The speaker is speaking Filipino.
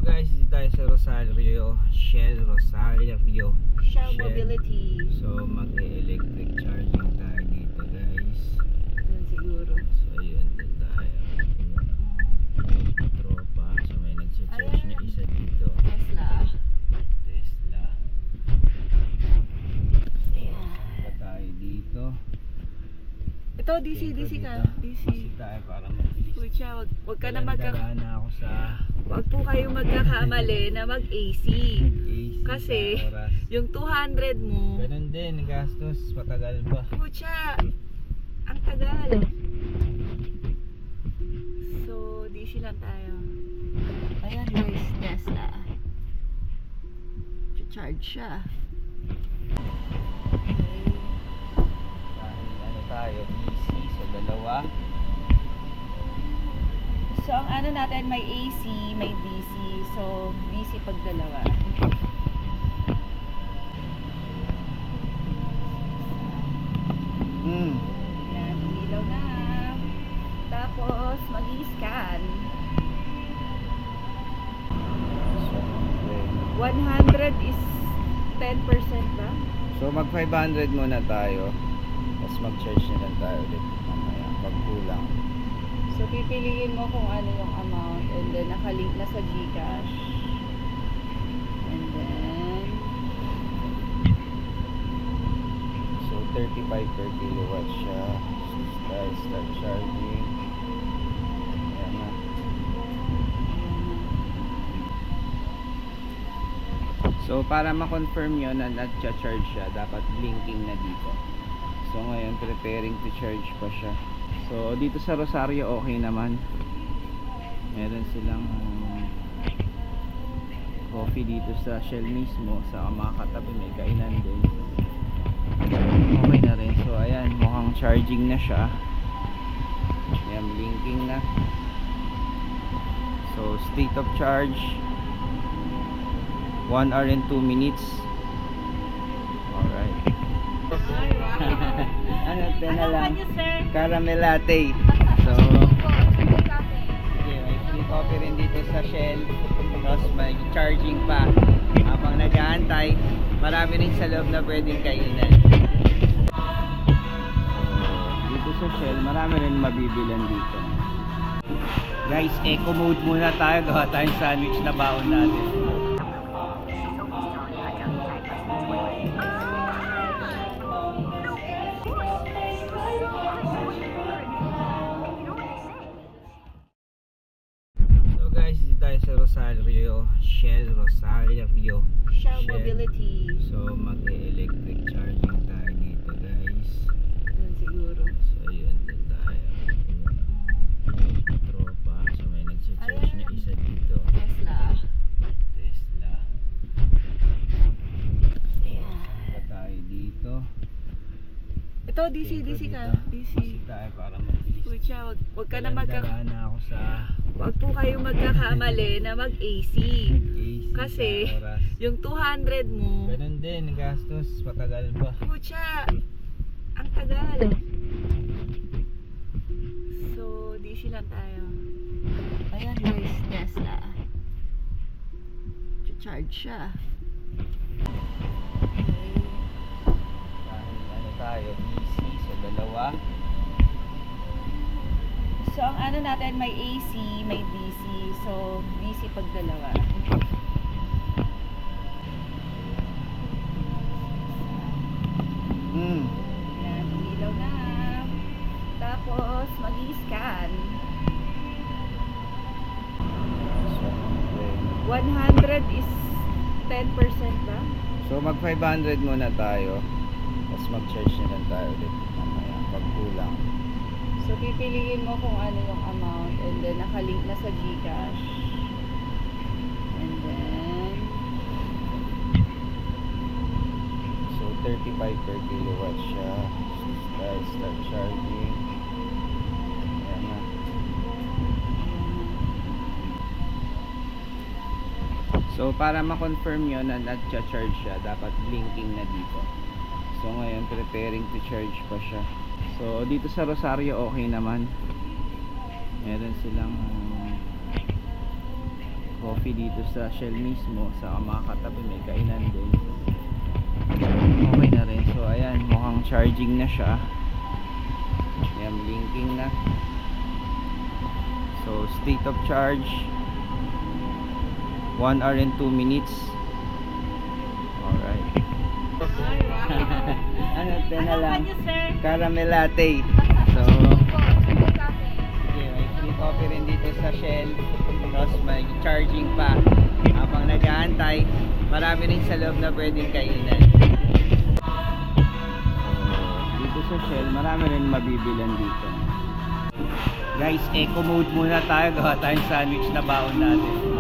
guys, dito tayo sa Rosario, Shell Mobility. So mag-electric charging tayo dito guys. Doon siguro. So yun, doon tayo. Tropa. So may nagsa-charge na isa dito. Tesla. Pa tayo dito. Ito, DC ka. DC. Tayo para mabilis. Pucha, wag ka na Dalaan na ako sa wag po kayong magkakamali na mag-AC. AC Kasi sa oras. yung 200 mo, Ganun din, gastos, matagal pa. pucha, ang tagal. So, DC lang tayo. Ayan guys, Tesla. Charge siya. Dahil ano tayo, DC, so dalawa. So, ang ano natin, may AC, may DC. So, DC pag dalawa. Yan, ilaw na. Tapos, mag-i-scan. 100 is 10% ba? So mag 500 muna tayo. Tapos mag-charge na lang tayo ulit mamaya pag kulang. So, pipiliin mo kung ano yung amount. And then, nakalink na sa GCash. And then, So 35 per kilowatt siya. Start charging. Ayan na. So para ma-confirm yun na nag-charge siya, dapat blinking na dito. So ngayon preparing to charge pa siya. So dito sa Rosario okay naman. Meron silang coffee dito sa Shell mismo. Sa mga katabi may kainan din. Okay na rin. So ayan, mukhang charging na siya. Ayan, blinking na. So state of charge 1 hour and 2 minutes. Alright. Ano na lang? Caramel latte. So okay, may coffee rin dito sa Shell. Tapos may charging pa. Habang nag-aantay, marami rin sa loob na pwedeng kainan. Dito sa Shell, marami rin mabibilan dito. Guys, eco mode muna tayo. Gawa tayong sandwich na baon natin. So guys, dito tayo sa Rosario, Shell Mobility. So mag-electric charging tayo dito guys. Doon siguro. So yun, doon tayo. Tropa. So may nagsa-charge na isa dito. Tesla. Pa tayo dito. Ito, DC ka. DC. Tayo para mabilis. Pucha, wag ka na Dalaan na ako sa wag po kayong magkakamali na mag-AC. AC Kasi sa oras. yung 200 mo, Ganun din, gastos, matagal pa. pucha, ang tagal. So, DC lang tayo. Ayan guys, Tesla. Charge siya. Dahil ano tayo, DC, so dalawa. So, ang ano natin, may AC, may DC. So, DC pag dalawa. Yan, ilaw na. Tapos, mag-i-scan. 100 is 10% ba? So mag 500 muna tayo. Tapos mag-charge na lang tayo ulit mamaya pag kulang. So, pipiliin mo kung ano yung amount. And then, nakalink na sa GCash. And then, So 35 per kilowatt siya. Start charging. Ayan na. So para ma-confirm yun na nag-charge siya, dapat blinking na dito. So ngayon preparing to charge pa siya. So dito sa Rosario okay naman. Meron silang coffee dito sa Shell mismo, sa mga katabi may kainan din. Okay na rin. So ayan, mukhang charging na siya. Ayan, blinking na. So state of charge 1 hour and 2 minutes. Alright. Ano ito na lang? Caramel latte. So sige, may free coffee rin dito sa Shell. Tapos may charging pa. Habang nag-aantay, marami rin sa loob na pwedeng kainan. Dito sa Shell, marami rin mabibilan dito. Guys, eco mode muna tayo. Gawa tayong sandwich na baon natin.